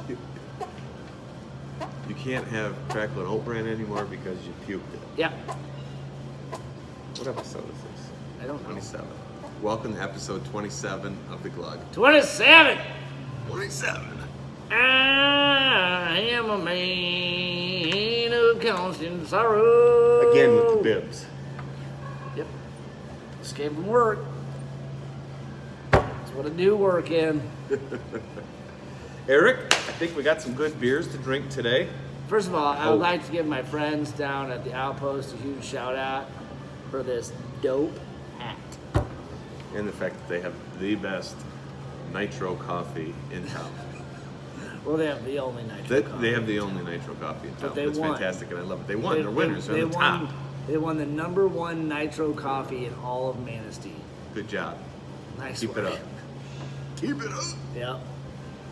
You can't have Crackle and Oat Bran anymore because you puked it. Yeah. What episode is this? I don't know. 27. Welcome to episode 27 of the Glug. 27. 27. I am a man of constant sorrow. Again with the bibs. Yep. Just came from work. That's what I do work in. Eric, I think we got some good beers to drink today. First of all, I would like to give my friends down at the Outpost a huge shout out for this dope hat. And the fact that they have the best nitro coffee in town. Well, they have the only nitro coffee. They have the only nitro coffee in town. But they That's won. fantastic, and I love it. They won. They're winners. They're on the top. They won the #1 nitro coffee in all of Manistee. Good job. Nice Keep work. it up. Keep it up. Yep.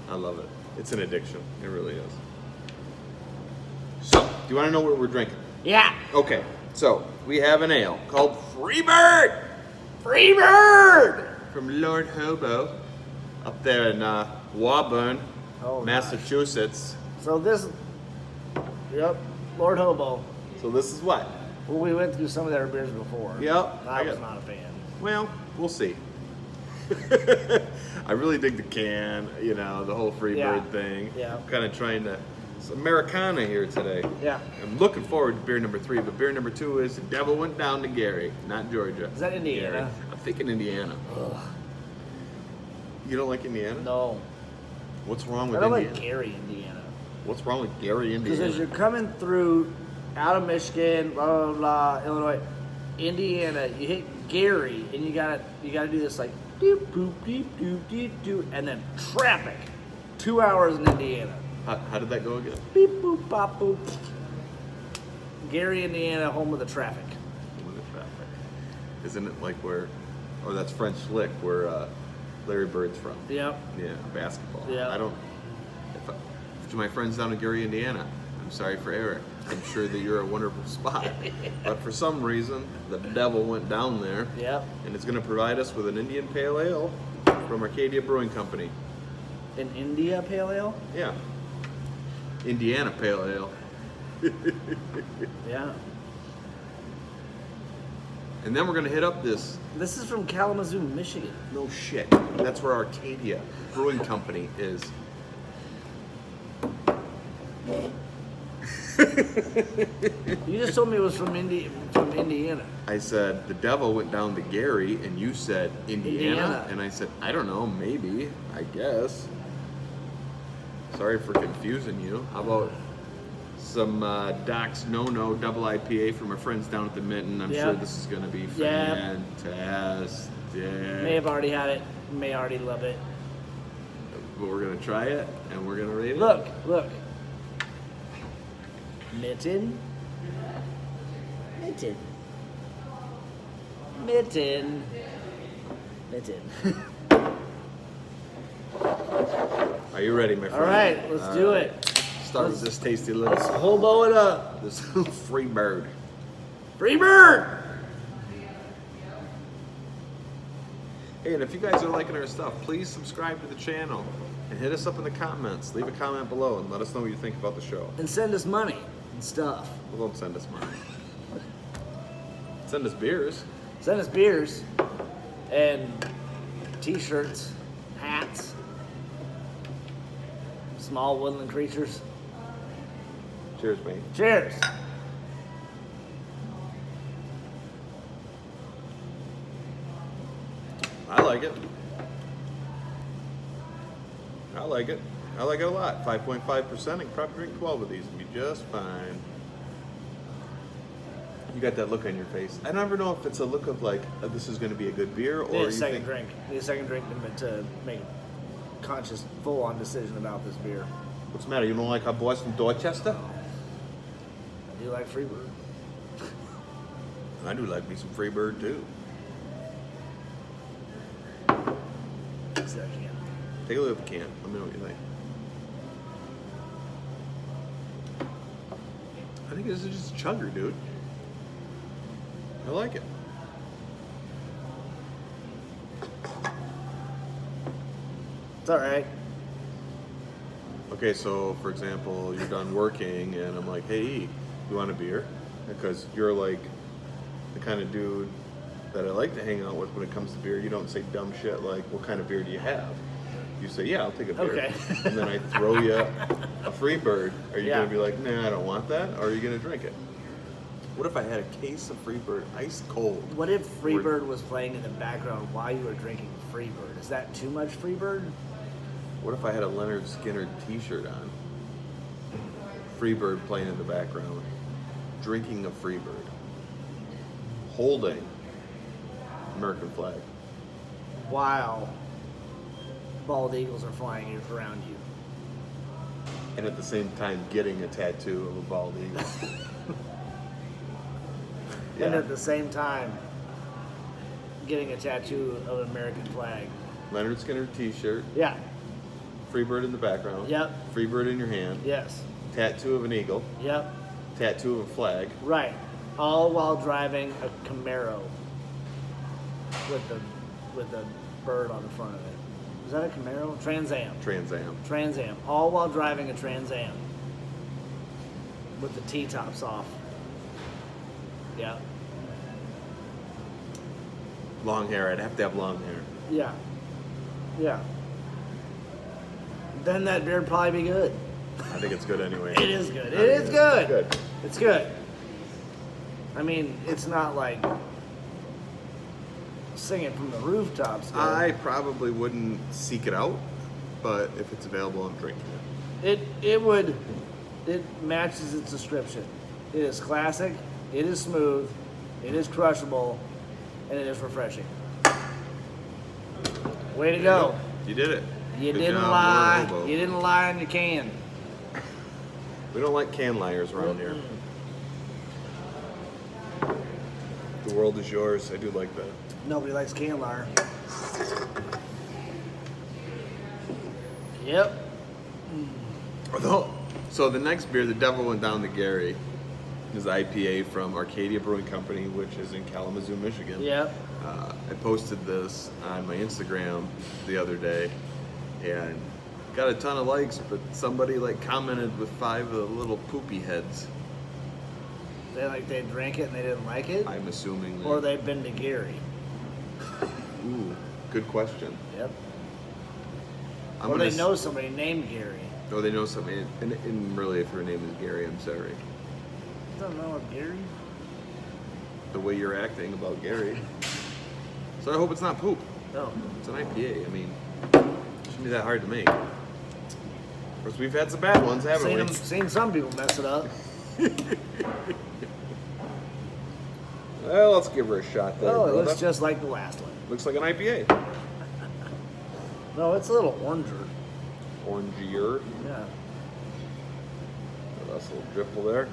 I love it. It's an addiction. It really is. So, do you want to know what we're drinking? Yeah. Okay. So, we have an ale called Freebird Freebird! from Lord Hobo up there in Woburn, Oh, Massachusetts. So this, yep, Lord Hobo. So this is what? Well, we went through some of their beers before. Yep. I was not a fan. Well, we'll see. I really dig the can, you know, the whole Freebird thing. Yeah. I'm kind of trying to. It's Americana here today. Yeah. I'm looking forward to beer number 3, but beer number 2 is The Devil Went Down to Gary, not Georgia. Is that Indiana? Gary. I'm thinking Indiana. Ugh. You don't like Indiana? No. What's wrong with I don't Indiana? like Gary, Indiana. What's wrong with Gary, Because Indiana? as you're coming through out of Michigan, blah, blah, blah, Illinois, Indiana, you hit Gary, and you gotta do this like doop boop deep doop deep doop, and then traffic. 2 hours in Indiana. How did that go again? Beep boop bop boop. Gary, Indiana, home of the traffic. With the traffic. Isn't it like where, or that's French Lick, where Larry Bird's from? Yep. Yeah, basketball. Yeah. I don't. To my friends down in Gary, Indiana, I'm sorry for Eric. I'm sure that you're a wonderful spot, but for some reason, the devil went down there. Yep. And it's going to provide us with an Indian Pale Ale from Arcadia Brewing Company. An India Pale Ale? Yeah. Indiana Pale Ale. Yeah. And then we're going to hit up this. This is from Kalamazoo, Michigan. No shit. That's where Arcadia Brewing Company is. You just told me it was from Indiana. I said, the devil went down to Gary, and you said Indiana. And I said, I don't know, maybe, I guess. Sorry for confusing you. How about some Doc's No-No double IPA from our friends down at the Mitten? I'm sure this is going to be fantastic. May have already had it, may already love it. But we're going to try it, and we're going to rate it. Look. Mitten. Are you ready, my friend? All right, let's do it. Start with this tasty little Let's hobo it up. this Freebird. Freebird! Hey, and if you guys are liking our stuff, please subscribe to the channel and hit us up in the comments. Leave a comment below and let us know what you think about the show. And send us money and stuff. Well, don't send us money. Send us beers. Send us beers and t-shirts, hats, small woodland creatures. Cheers, mate. Cheers. I like it. I like it. I like it a lot. 5.5%. I can probably drink 12 of these and be just fine. You got that look on your face. I never know if it's a look of like, this is going to be a good beer, or Need you a second think, drink. Need a second drink to make a conscious, full-on decision about this beer. What's the matter? You don't like our boys from Dorchester? I do like Freebird. I do like me some Freebird too. See that can. Take a look at the can. Let me know what you think. I think this is just a chugger, dude. I like it. It's all right. Okay, so for example, you're done working, and I'm like, hey, you want a beer? Because you're like the kind of dude that I like to hang out with when it comes to beer. You don't say dumb shit like, what kind of beer do you have? You say, yeah, I'll take a beer. Okay. And then I throw you a Freebird. Are you Yeah. going to be like, nah, I don't want that? Or are you going to drink it? What if I had a case of Freebird ice cold? What if Freebird was playing in the background while you were drinking Freebird? Is that too much Freebird? What if I had a Leonard Skinner t-shirt on? Freebird playing in the background. Drinking a Freebird. Holding American flag. While bald eagles are flying around you. And at the same time getting a tattoo of a bald eagle. And at the same time getting a tattoo of an American flag. Leonard Skinner t-shirt. Yeah. Freebird in the background. Yep. Freebird in your hand. Yes. Tattoo of an eagle. Yep. Tattoo of a flag. Right. All while driving a Camaro with the bird on the front of it. Is that a Camaro? Trans Am. Trans Am. Trans Am. All while driving a Trans Am. With the T-tops off. Yeah. Long hair. I'd have to have long hair. Yeah. Yeah. Then that beer would probably be good. I think it's good anyway. It is good. It is good. Good. It's good. I mean, it's not like singing from the rooftops. Good. I probably wouldn't seek it out, but if it's available, I'm drinking it. It matches its description. It is classic. It is smooth. It is crushable, and it is refreshing. Way to go! You did it. You Good didn't job, lie. Lord Hobo. You didn't lie on your can. We don't like can liars around here. The world is yours. I do like that. Nobody likes can liar. Yep. So the next beer, The Devil Went Down to Gary, is IPA from Arcadia Brewing Company, which is in Kalamazoo, Michigan. Yep. I posted this on my Instagram the other day, and got a ton of likes, but somebody commented with 5 of the little poopy heads. They drank it and they didn't like it? I'm assuming. Or they've been to Gary. Ooh, good question. Yep. I'm Or gonna they know somebody named Gary. Oh, they know somebody. And really, if your name is Gary, I'm sorry. I don't know of Gary. The way you're acting about Gary. So I hope it's not poop. No. It's an IPA. I mean, it shouldn't be that hard to make. Of course, we've had some bad ones, haven't we? Seen some people mess it up. Well, let's give her a shot there. Oh, it brother. looks just like the last one. Looks like an IPA. No, it's a little oranger. Orangier. Yeah. That's a little dripple there.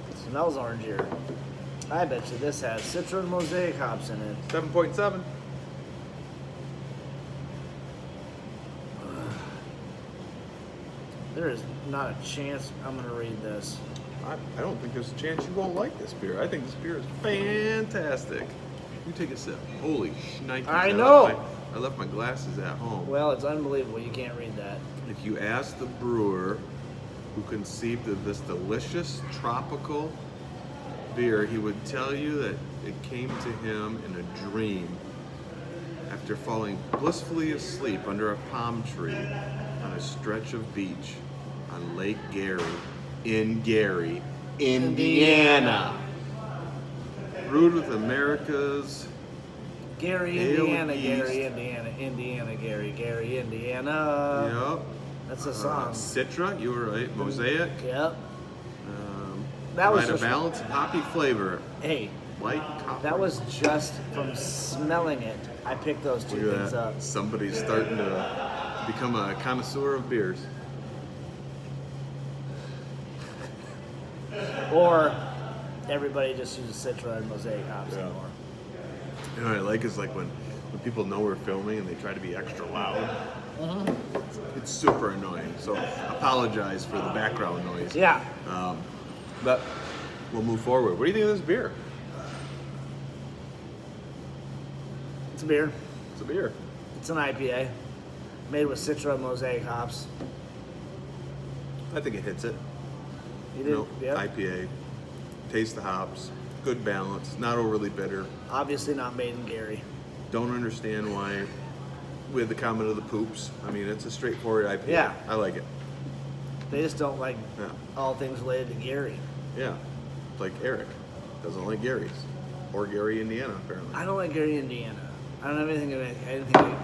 It smells orangier. I bet you this has Citra and Mosaic hops in it. 7.7. There is not a chance I'm going to read this. I don't think there's a chance you won't like this beer. I think this beer is fantastic. You take a sip. Holy shnikes. I know. I left my glasses at home. Well, it's unbelievable. You can't read that. If you ask the brewer who conceived of this delicious tropical beer, he would tell you that it came to him in a dream after falling blissfully asleep under a palm tree on a stretch of beach on Lake Gary in Gary, Indiana. Brewed with America's Gary, Ale Indiana, yeast. Gary, Indiana, Indiana, Gary, Indiana. Yep. That's a song. Citra, you were right. Mosaic. Yep. That was a just- balance of hoppy flavor. Hey, White copper. that was just from smelling it. I picked those two Look at things that. up. Somebody's starting to become a connoisseur of beers. Or everybody just uses Citra and Mosaic hops Yeah. anymore. You know what I like is when people know we're filming and they try to be extra loud. It's super annoying. So apologize for the background noise. Yeah. But we'll move forward. What do you think of this beer? It's a beer. It's a beer. It's an IPA. Made with Citra Mosaic hops. I think it hits it. You did, yep. IPA. Taste the hops. Good balance. Not overly bitter. Obviously not made in Gary. Don't understand why we had the comment of the poops. I mean, it's a straightforward IPA. Yeah. I like it. They just don't like Yeah. all things related to Gary. Yeah. Like Eric. Doesn't like Gary's. Or Gary, Indiana, apparently. I don't like Gary, Indiana. I don't have anything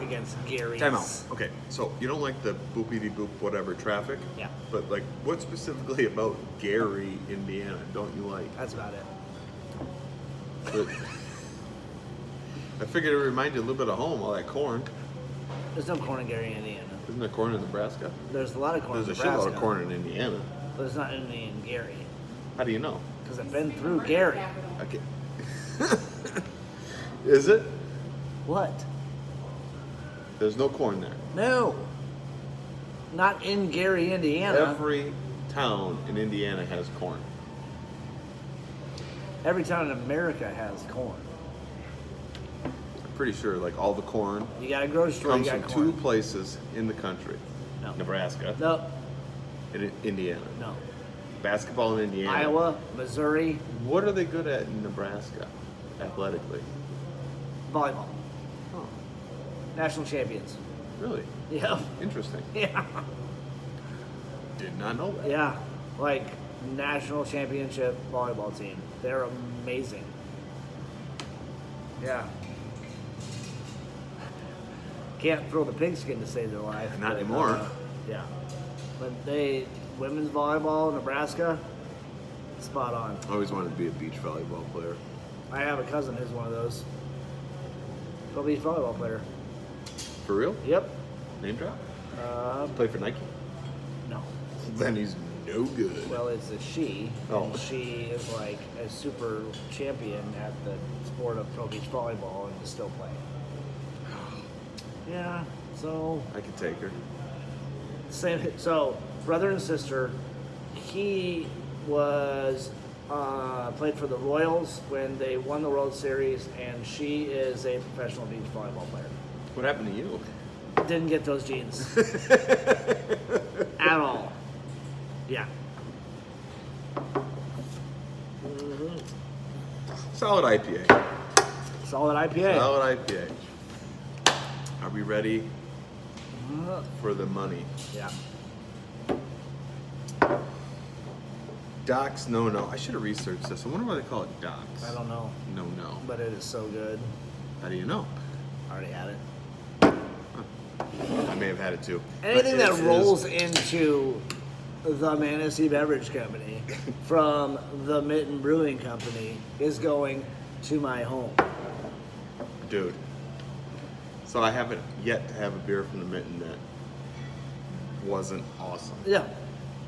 against Gary's. Time out. Okay, so you don't like the boopity boop whatever traffic? Yeah. But like, what specifically about Gary, Indiana, don't you like? That's about it. But I figured it would remind you a little bit of home, all that corn. There's no corn in Gary, Indiana. Isn't there corn in Nebraska? There's a lot of corn There's in a Nebraska. shitload of corn in Indiana. But there's not any in Gary. How do you know? Because I've been through Gary. Okay. Is it? What? There's no corn there. No. Not in Gary, Indiana. Every town in Indiana has corn. Every town in America has corn. I'm pretty sure like all the corn You got a grocery store, you comes got from corn. two places in the country. No. Nebraska No. and Indiana. No. Basketball in Indiana. Iowa, Missouri, What are they good at in Nebraska, athletically? volleyball. Oh, National champions. really? Yeah. Interesting. Yeah. Did not know that. Yeah. Like national championship volleyball team. They're amazing. Yeah. Can't throw the pigskin to save their life. Not but, anymore. Yeah. But women's volleyball, Nebraska, spot on. I always wanted to be a beach volleyball player. I have a cousin who's one of those. Pro beach volleyball player. For real? Yep. Name drop? Uh, Play for Nike? no. Then he's no good. Well, it's a she. Oh. And she is like a super champion at the sport of pro beach volleyball and is still playing. Yeah, so I could take her. same. So brother and sister. He was played for the Royals when they won the World Series, and she is a professional beach volleyball player. What happened to you? Didn't get those genes at all. Yeah. Solid IPA. Solid IPA. Solid IPA. Are we ready for the money? Yeah. Docs, no. I should have researched this. I wonder why they call it Docs. I don't know, No. but it is so good. How do you know? Already had it. I may have had it too. Anything But that it rolls is- into the Manistee Beverage Company from the Mitten Brewing Company is going to my home. Dude. So I haven't yet to have a beer from the Mitten that wasn't awesome. Yeah.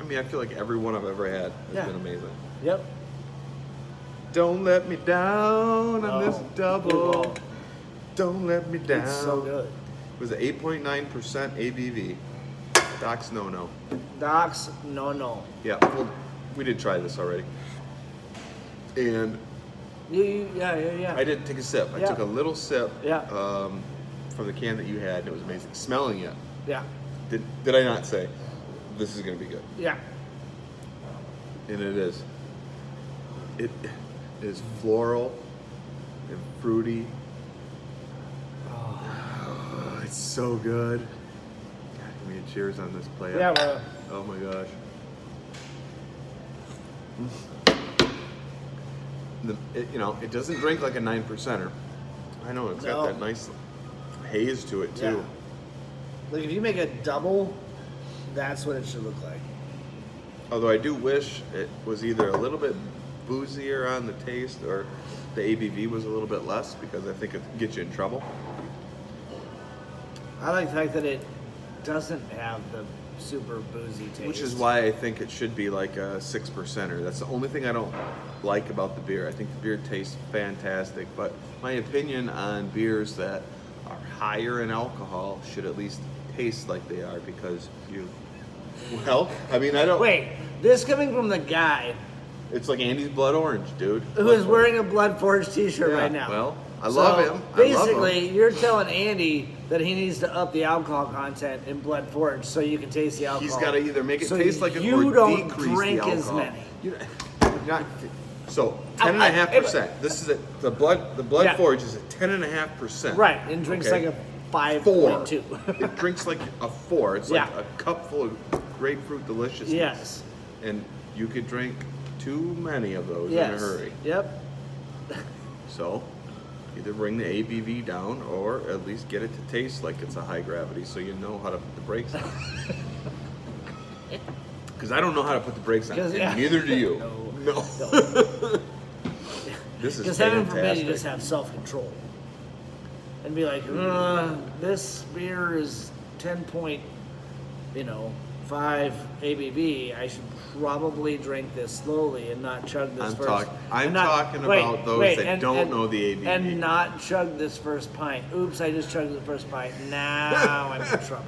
I mean, I feel like every one I've ever had has Yeah. been amazing. Yep. Don't let me down on this Oh, double. good ball. Don't let me down. It's so good. It was an 8.9% ABV. Docs, no. Docs, no. Yeah, well, we did try this already. And Yeah. I didn't take a sip. I Yeah. took a little sip Yeah. from the can that you had, and it was amazing. Smelling it, Yeah. did I not say, this is going to be good? Yeah. And it is. It is floral and fruity. Oh, it's so good. God, give me a cheers on this plate. Yeah, bro. Oh my gosh. It doesn't drink like a 9%er. I know, it's got No. that nice haze to it too. Yeah. Like if you make a double, that's what it should look like. Although I do wish it was either a little bit boozier on the taste or the ABV was a little bit less, because I think it gets you in trouble. I like the fact that it doesn't have the super boozy taste. Which is why I think it should be like a 6%er. That's the only thing I don't like about the beer. I think the beer tastes fantastic, but my opinion on beers that are higher in alcohol should at least taste like they are, because I don't. Wait, this coming from the guy It's like Andy's Blood Orange, dude. who is wearing a Blood Forge t-shirt Yeah, right now. well, I love him. I love Basically, him. you're telling Andy that he needs to up the alcohol content in Blood Forge so you can taste the alcohol. He's got to either make it so taste like it you or don't decrease drink the as alcohol. many. So 10.5%. This is the Blood Yeah. Forge is at 10.5%. Right, and drinks Okay? like a 5.2. 4. It drinks like a 4. It's like Yeah. a cup full of grapefruit deliciousness. Yes. And you could drink too many of those Yes. in a hurry. Yep. So either bring the ABV down or at least get it to taste like it's a high gravity so you know how to put the brakes on. Because I don't know how to put the brakes on. And neither do you. No. This is Because heaven forbid fantastic. you just have self-control. And be like, this beer is 10.5 ABV. I should probably drink this slowly and not chug this first. I'm talking about those that don't know the ABV. And not chug this first pint. Oops, I just chugged the first pint. Now I'm in trouble.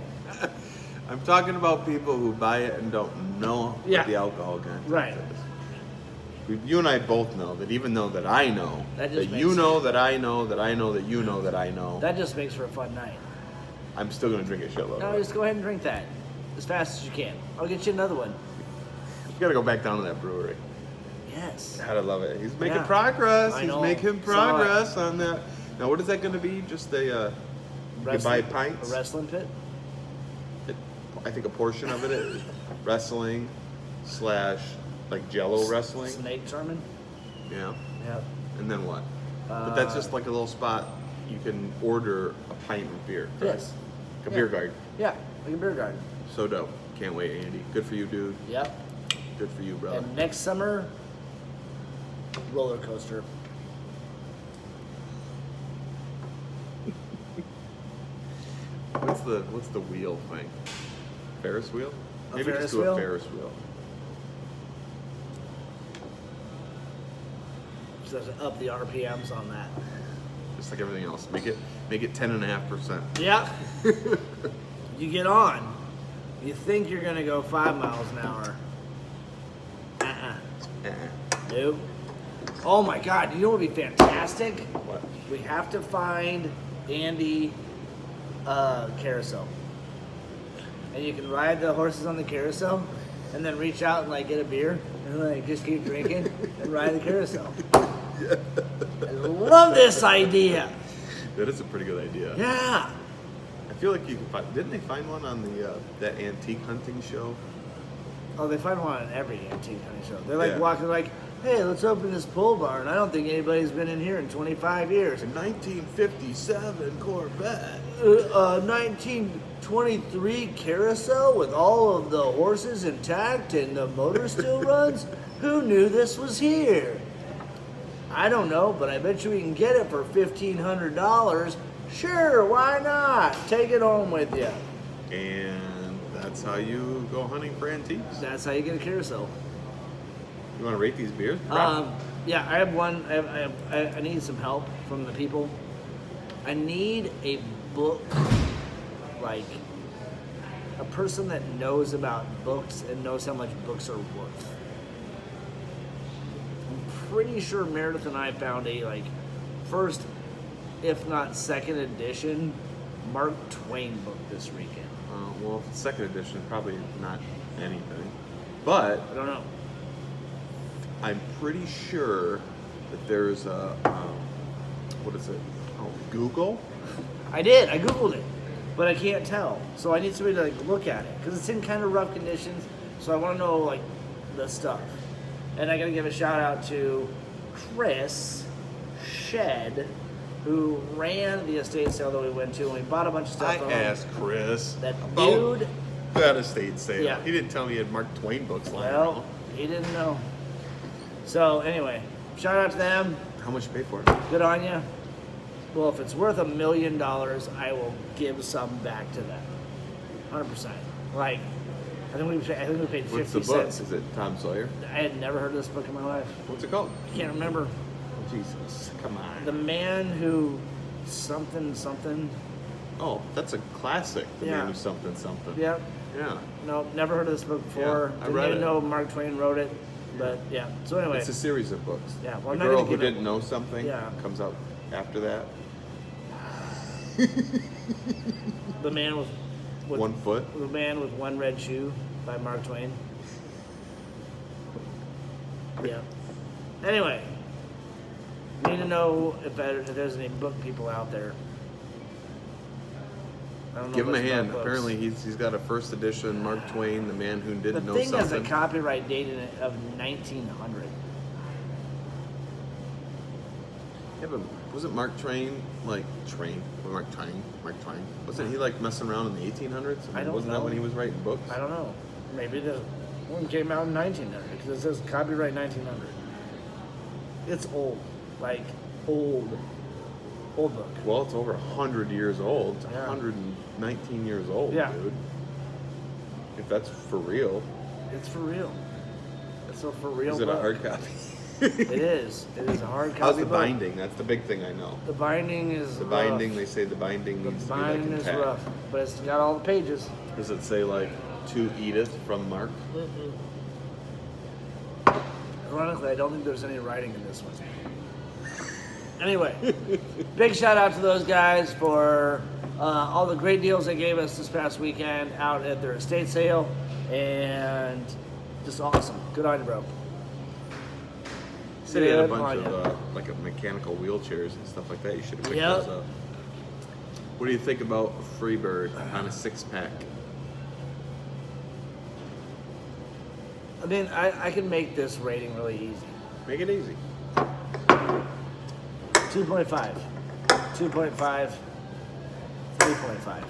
I'm talking about people who buy it and don't know what the alcohol content Right. is. You and I both know that even though that I know, That that just you makes- know, that I know, that I know, that you know, that I know, That just makes for a fun night. I'm still going to drink a shitload. No, just go ahead and drink that as fast as you can. I'll get you another one. You got to go back down to that brewery. Yes. God, I love it. He's making Yeah. progress. I He's know. making Saw it. progress on that. Now, what is that going to be? Just a you buy pints? A wrestling pit? I think a portion of it is wrestling / like Jello wrestling. Snake charming? Yeah. Yep. And then what? But that's just like a little spot you can order a pint of beer. Correct? Yes. Like a beer garden. Yeah, like a beer garden. So dope. Can't wait, Andy. Good for you, dude. Yep. Good for you, brother. And next summer, roller coaster. What's the wheel thing? Ferris wheel? A Maybe Ferris just do wheel? a Ferris wheel. Just up the RPMs on that. Just like everything else. Make it 10.5%. Yep. You get on. You think you're gonna go 5 miles an hour. Nope. Oh my God! You know what would be fantastic? What? We have to find Andy carousel, and you can ride the horses on the carousel, and then reach out and like get a beer, and like just keep drinking and ride the carousel. I love this idea. That is a pretty good idea. Yeah. I feel like you can find. Didn't they find one on the that antique hunting show? Oh, they find one on every antique hunting show. They're like Yeah. walking like, hey, let's open this pole barn. I don't think anybody's been in here in 25 years. A 1957 Corvette. 1923 carousel with all of the horses intact and the motor still runs? Who knew this was here? I don't know, but I bet you we can get it for $1,500. Sure, why not? Take it home with you. And that's how you go hunting for antiques. That's how you get a carousel. You want to rate these beers? Yeah, I have one. I need some help from the people. I need a book, like a person that knows about books and knows how much books are worth. I'm pretty sure Meredith and I found a like first, if not second edition, Mark Twain book this weekend. Well, if it's second edition, probably not anything. But I don't know. I'm pretty sure that there's a, what is it? Oh, Google? I did. I Googled it, but I can't tell. So I need somebody to like look at it because it's in kind of rough conditions. So I want to know like the stuff. And I got to give a shout out to Chris Shed, who ran the estate sale that we went to, and we bought a bunch of stuff. I from him. asked Chris That about dude. that estate sale. Yeah. He didn't tell me he had Mark Twain books lying Well, around. he didn't know. So anyway, shout out to them. How much you pay for it? Good on you. Well, if it's worth $1 million, I will give some back to them. 100%. Like, I think we paid 50 What's the book? cents. Is it Tom Sawyer? I had never heard of this book in my life. What's it called? I can't remember. Oh, Jesus, come on. The Man Who something. Oh, that's a classic. The Yeah. Man Who Something Something. Yep. Yeah. No, never heard of this book before. Yeah, I Didn't read even it. know Mark Twain wrote it. But yeah. So anyway. It's a series of books. Yeah, well, the I'm not girl gonna who give it- didn't know something Yeah. comes out after that. The Man with 1 foot. The Man with One Red Shoe by Mark Twain. Yeah. Anyway, need to know if there's any book people out there. I don't know. Give him a much about hand. books. Apparently, he's got a first edition Mark Twain, the man who didn't know The thing something. has a copyright date in it of 1900. Yeah, but wasn't Mark Twain Mark Twain? Wasn't he like messing around in the 1800s? I don't wasn't know. that when he was writing books? I don't know. Maybe the one came out in 1900 because it says copyright 1900. It's old, like old book. Well, it's over 100 years old. It's Yeah. 119 years old, Yeah. dude. If that's for real. It's for real. It's a for real Is it book. a hard copy? It is. It is a hard copy. How's the book. binding? That's the big thing I know. The binding is The rough. binding, they say the binding needs The to be like binding is intact. rough, but it's got all the pages. Does it say like to Edith from Mark? Ironically, I don't think there's any writing in this one. Anyway, big shout out to those guys for all the great deals they gave us this past weekend out at their estate sale, and just awesome. Good on you, bro. Said he had a Good bunch on of like mechanical wheelchairs and stuff like that. You should have picked Yep. those up. What do you think about a Freebird on a 6-pack? I mean, I can make this rating really easy. Make it easy. 2.5. 2.5. 3.5.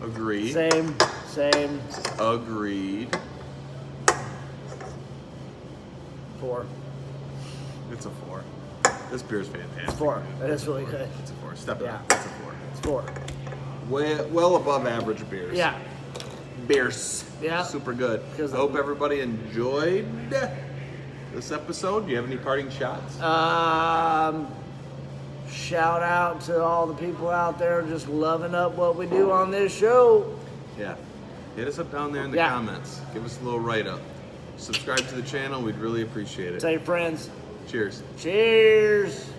Agreed. Same. Agreed. 4. It's a 4. This beer's fantastic. 4. That is really good. It's a 4. Step it Yeah. up. It's a 4. It's 4. Well above average beers. Yeah. Beers. Yeah. Super good. Because I hope everybody enjoyed this episode. Do you have any parting shots? Shout out to all the people out there just loving up what we do on this show. Yeah. Hit us up down there in the Yeah. comments. Give us a little write-up. Subscribe to the channel. We'd really appreciate it. Tell your friends. Cheers. Cheers.